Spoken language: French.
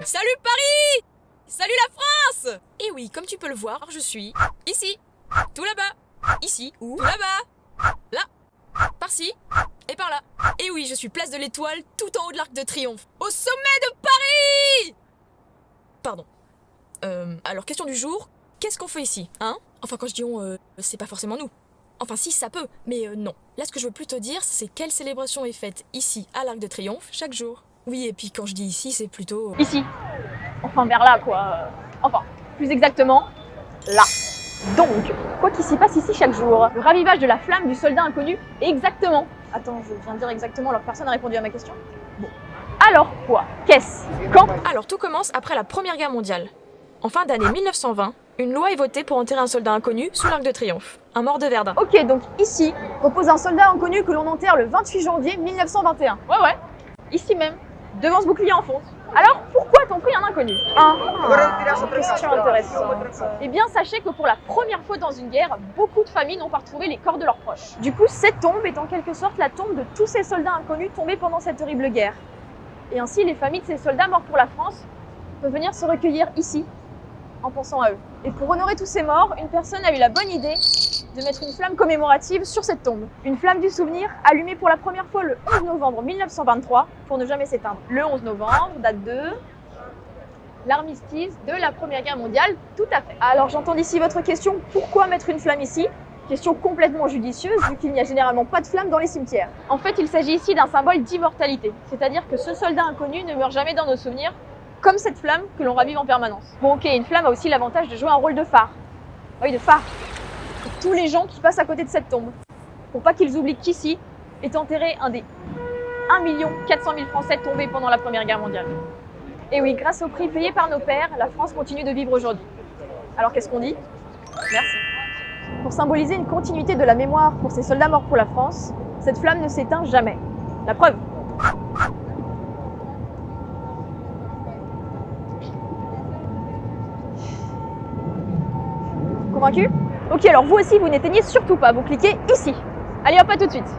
Salut Paris! Salut la France! Et oui, comme tu peux le voir, je suis ici, tout là-bas, ici, ou tout là-bas, là, par-ci, et par-là. Et oui, je suis place de l'Étoile, tout en haut de l'Arc de Triomphe, au sommet de Paris! Pardon. Alors question du jour, qu'est-ce qu'on fait ici, hein? Enfin quand je dis on, c'est pas forcément nous. Enfin si, ça peut, mais non. Là ce que je veux plutôt dire, c'est quelle célébration est faite ici, à l'Arc de Triomphe, chaque jour. Oui, et puis quand je dis ici, c'est plutôt... Ici. Enfin, vers là, quoi. Enfin, plus exactement, là. Donc, quoi qu'il s'y passe ici chaque jour, le ravivage de la flamme du soldat inconnu, exactement. Attends, je viens de dire exactement alors que personne n'a répondu à ma question. Bon. Alors quoi? Qu'est-ce? Quand? Alors tout commence après la Première Guerre mondiale. En fin d'année 1920, une loi est votée pour enterrer un soldat inconnu sous l'Arc de Triomphe, un mort de Verdun. Ok, donc ici, repose un soldat inconnu que l'on enterre le 28 janvier 1921. Ouais, ici même, devant ce bouclier en fonte. Alors, pourquoi t'ont pris un inconnu? Question intéressante. Eh bien, sachez que pour la première fois dans une guerre, beaucoup de familles n'ont pas retrouvé les corps de leurs proches. Du coup, cette tombe est en quelque sorte la tombe de tous ces soldats inconnus tombés pendant cette horrible guerre. Et ainsi, les familles de ces soldats morts pour la France peuvent venir se recueillir ici, en pensant à eux. Et pour honorer tous ces morts, une personne a eu la bonne idée de mettre une flamme commémorative sur cette tombe. Une flamme du souvenir allumée pour la première fois le 11 novembre 1923 pour ne jamais s'éteindre. Le 11 novembre, date de l'armistice de la Première Guerre mondiale, tout à fait. Alors j'entends d'ici votre question, pourquoi mettre une flamme ici? Question complètement judicieuse vu qu'il n'y a généralement pas de flamme dans les cimetières. En fait, il s'agit ici d'un symbole d'immortalité, c'est-à-dire que ce soldat inconnu ne meurt jamais dans nos souvenirs, comme cette flamme que l'on ravive en permanence. Bon ok, une flamme a aussi l'avantage de jouer un rôle de phare. Oui, de phare. Pour tous les gens qui passent à côté de cette tombe. Pour pas qu'ils oublient qu'ici est enterré un des 1 400 000 Français tombés pendant la Première Guerre mondiale. Et oui, grâce au prix payé par nos pères, la France continue de vivre aujourd'hui. Alors qu'est-ce qu'on dit? Merci. Pour symboliser une continuité de la mémoire pour ces soldats morts pour la France, cette flamme ne s'éteint jamais. La preuve. Convaincu? Ok, alors vous aussi, vous n'éteignez surtout pas, vous cliquez ici. Allez hop, à tout de suite.